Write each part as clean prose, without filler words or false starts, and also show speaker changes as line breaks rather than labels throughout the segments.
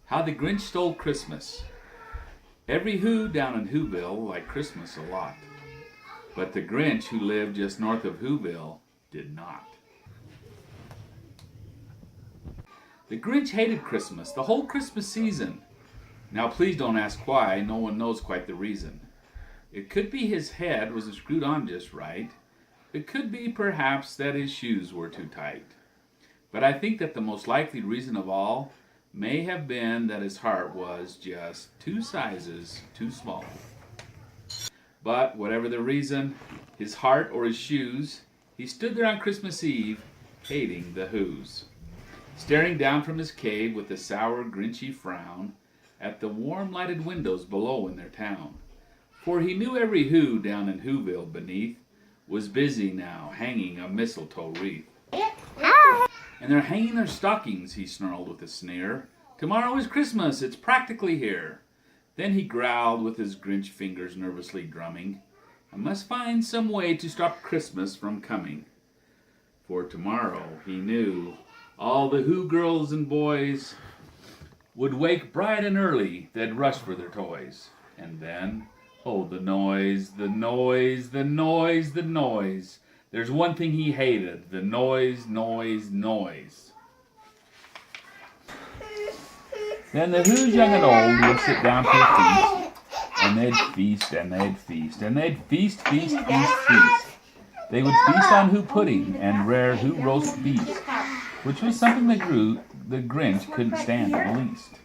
How the Grinch Stole Christmas. Every Who down in Whoville liked Christmas a lot, but the Grinch who lived just north of Whoville did not. The Grinch hated Christmas, the whole Christmas season. Now please don't ask why, no one knows quite the reason. It could be his head wasn't screwed on just right. It could be perhaps that his shoes were too tight. But I think that the most likely reason of all may have been that his heart was just 2 sizes too small. But whatever the reason, his heart or his shoes, he stood there on Christmas Eve, hating the Whos, staring down from his cave with a sour, grinchy frown at the warm lighted windows below in their town. For he knew every Who down in Whoville beneath was busy now hanging a mistletoe wreath. And they're hanging their stockings, he snarled with a sneer. Tomorrow is Christmas, it's practically here. Then he growled with his Grinch fingers nervously drumming, I must find some way to stop Christmas from coming. For tomorrow, he knew, all the Who girls and boys would wake bright and early, they'd rush for their toys. And then, oh, the noise, the noise, the noise, the noise. There's one thing he hated, the noise, noise, noise. Then the Who's young and old would sit down to a feast, and they'd feast, and they'd feast, and they'd feast, feast, feast, feast. They would feast on Who pudding and rare Who roast beef, which was something the Grinch couldn't stand in the least.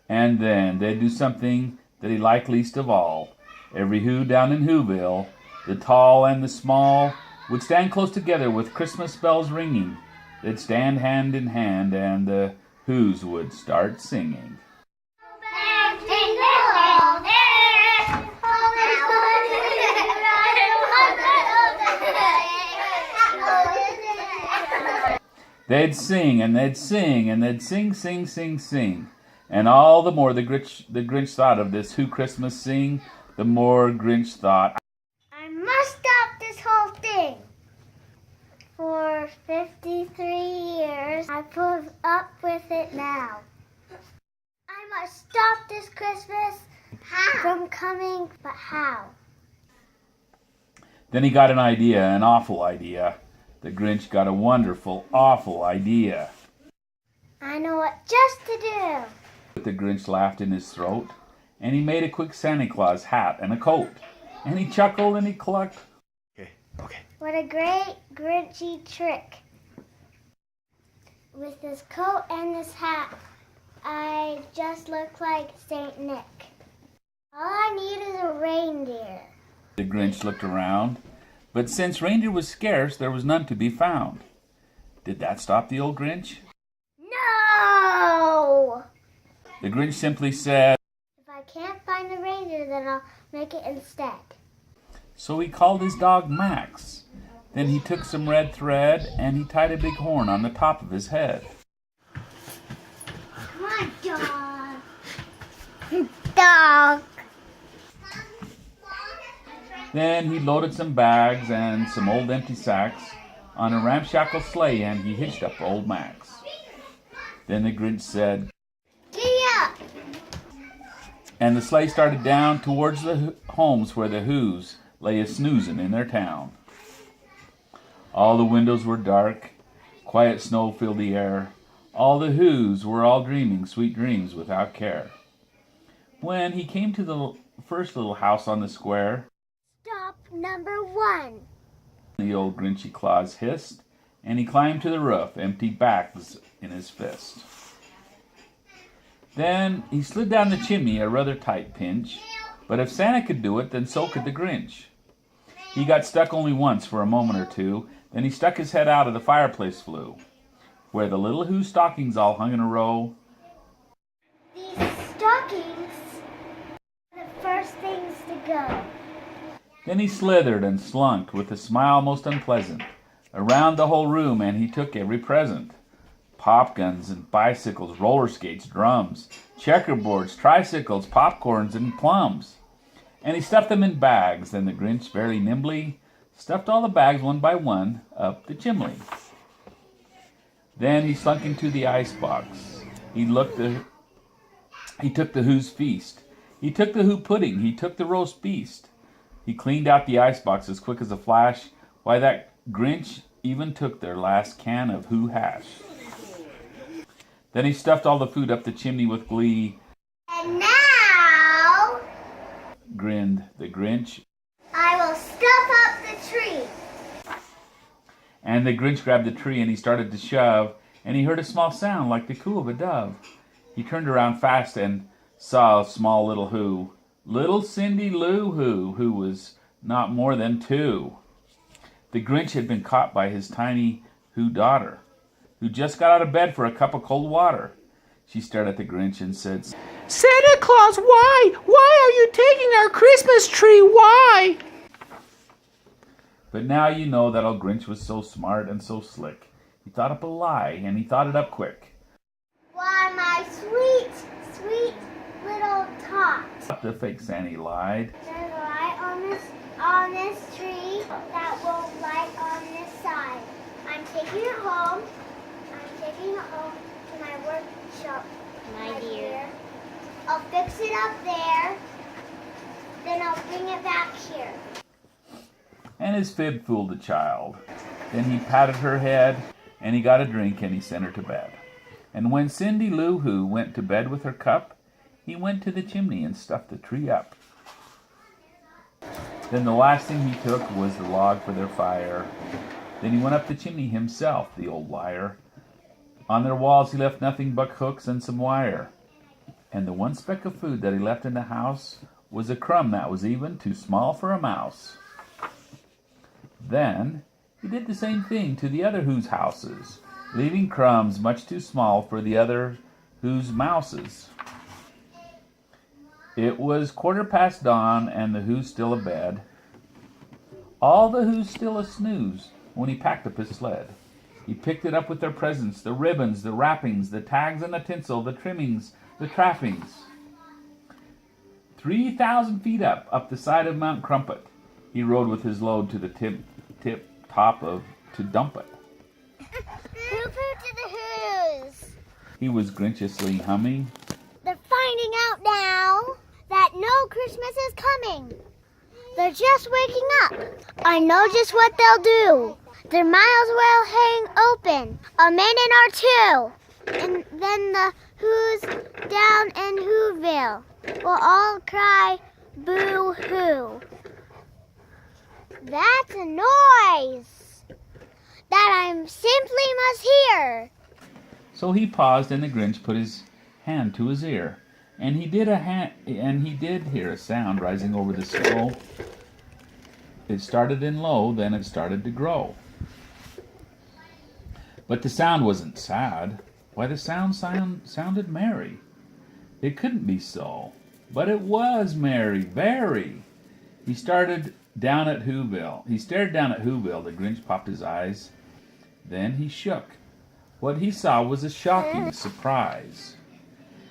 And then they'd do something that he liked least of all. Every Who down in Whoville, the tall and the small, would stand close together with Christmas bells ringing. They'd stand hand in hand, and the Whos would start singing. They'd sing, and they'd sing, and they'd sing, sing, sing, sing. And all the more the Grinch thought of this Who Christmas sing, the more Grinch thought,
I must stop this whole thing. For 53 years, I put up with it now. I must stop this Christmas from coming, but how?
Then he got an idea, an awful idea. The Grinch got a wonderful, awful idea.
I know what just to do.
But the Grinch laughed in his throat, and he made a quick Santa Claus hat and a coat. And he chuckled and he clucked. Okay.
What a great Grinchy trick. With this coat and this hat, I just look like Saint Nick. All I need is a reindeer.
The Grinch looked around, but since reindeer was scarce, there was none to be found. Did that stop the old Grinch?
No!
The Grinch simply said,
If I can't find a reindeer, then I'll make it instead.
So he called his dog Max. Then he took some red thread and he tied a big horn on the top of his head.
Come on, dog. Dog.
Then he loaded some bags and some old empty sacks on a ramshackle sleigh and he hitched up old Max. Then the Grinch said,
Giddy up!
And the sleigh started down towards the homes where the Whos lay a-snoozing in their town. All the windows were dark, quiet snow filled the air. All the Whos were all dreaming sweet dreams without care. When he came to the first little house on the square,
Stop number 1.
the old Grinchy Claus hissed, and he climbed to the roof, empty bags in his fist. Then he slid down the chimney a rather tight pinch, but if Santa could do it, then so could the Grinch. He got stuck only once for a moment or two, then he stuck his head out of the fireplace flue, where the little Who stockings all hung in a row.
These stockings are the first things to go.
Then he slithered and slunk, with a smile most unpleasant, around the whole room, and he took every present. Pop guns and bicycles, roller skates, drums, checkerboards, tricycles, popcorns, and plums. And he stuffed them in bags. Then the Grinch very nimbly stuffed all the bags one by one up the chimney. Then he slunk into the icebox, He took the Who's feast. He took the Who pudding. He took the roast beast. He cleaned out the icebox as quick as a flash. Why, that Grinch even took their last can of Who hash. Then he stuffed all the food up the chimney with glee.
And now,
Grinned the Grinch.
I will stuff up the tree.
And the Grinch grabbed the tree and he started to shove, and he heard a small sound like the coo of a dove. He turned around fast and saw a small little Who. Little Cindy Lou Who was not more than 2. The Grinch had been caught by his tiny Who daughter, who just got out of bed for a cup of cold water. She stared at the Grinch and said,
Santa Claus, why? Why are you taking our Christmas tree? Why?
But now you know that old Grinch was so smart and so slick. He thought up a lie, and he thought it up quick.
Why, my sweet, sweet little tot.
The fake Santa lied.
There's a light on this tree that will light on this side. I'm taking it home. To my workshop, my dear. I'll fix it up there. Then I'll bring it back here.
And his fib fooled the child. Then he patted her head, and he got a drink, and he sent her to bed. And when Cindy Lou Who went to bed with her cup, he went to the chimney and stuffed the tree up. Then the last thing he took was the log for their fire. Then he went up the chimney himself, the old liar. On their walls he left nothing but hooks and some wire. And the one speck of food that he left in the house was a crumb that was even too small for a mouse. Then he did the same thing to the other Who's houses, leaving crumbs much too small for the other Who's mouses. It was 1/4 dawn, and the Who's still abed. All the Who's still a snooze when he packed up his sled. He picked it up with their presents, the ribbons, the wrappings, the tags and the tinsel, the trimmings, the trappings. 3,000 feet up the side of Mount Crumpet, he rode with his load to the tip top to dump it.
Poo-poo to the Who's.
He was grinchiously humming.
They're finding out now that no Christmas is coming. They're just waking up. I know just what they'll do. Their mouths will hang open a minute or two. And then the Who's down in Whoville will all cry boo-hoo. That's a noise that I simply must hear.
So he paused, and the Grinch put his hand to his ear, and he did hear a sound rising over the snow. It started in low, then it started to grow. But the sound wasn't sad. Why, the sound sounded merry. It couldn't be so, but it was merry, very. He stared down at Whoville. The Grinch popped his eyes. Then he shook. What he saw was a shocking surprise.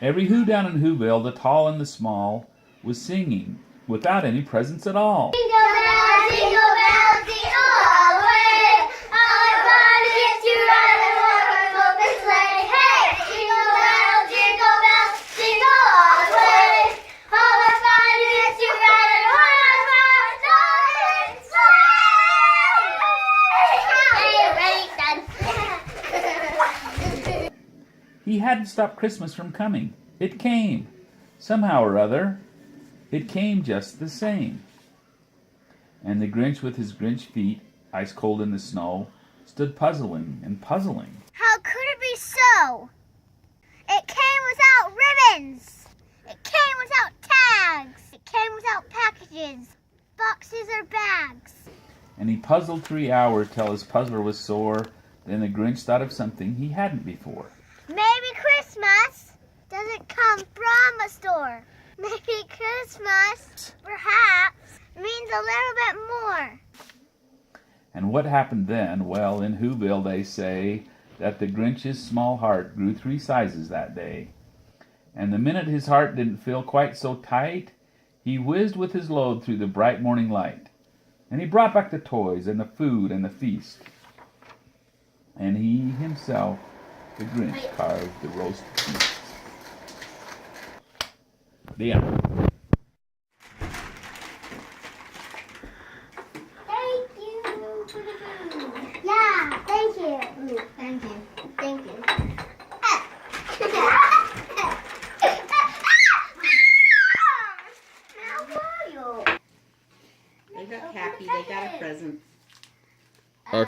Every Who down in Whoville, the tall and the small, was singing without any presents at all.
Jingle bells, jingle all the way. All I want is to ride in one open sleigh. Hey, jingle bells, jingle all the way. All I want is to ride in one open sleigh. Hey, ready, done.
He hadn't stopped Christmas from coming. It came. Somehow or other, it came just the same. And the Grinch, with his Grinch feet, ice cold in the snow, stood puzzling and puzzling.
How could it be so? It came without ribbons. It came without tags. It came without packages, boxes, or bags.
And he puzzled 3 hours till his puzzler was sore. Then the Grinch thought of something he hadn't before.
Maybe Christmas doesn't come from a store. Maybe Christmas, perhaps, means a little bit more.
And what happened then? Well, in Whoville they say that the Grinch's small heart grew 3 sizes that day. And the minute his heart didn't feel quite so tight, he whizzed with his load through the bright morning light. And he brought back the toys and the food and the feast. And he himself, the Grinch, carved the roast beef. The end.
Thank you. Yeah, thank you. Thank you. Thank you.
They got happy. They got a present.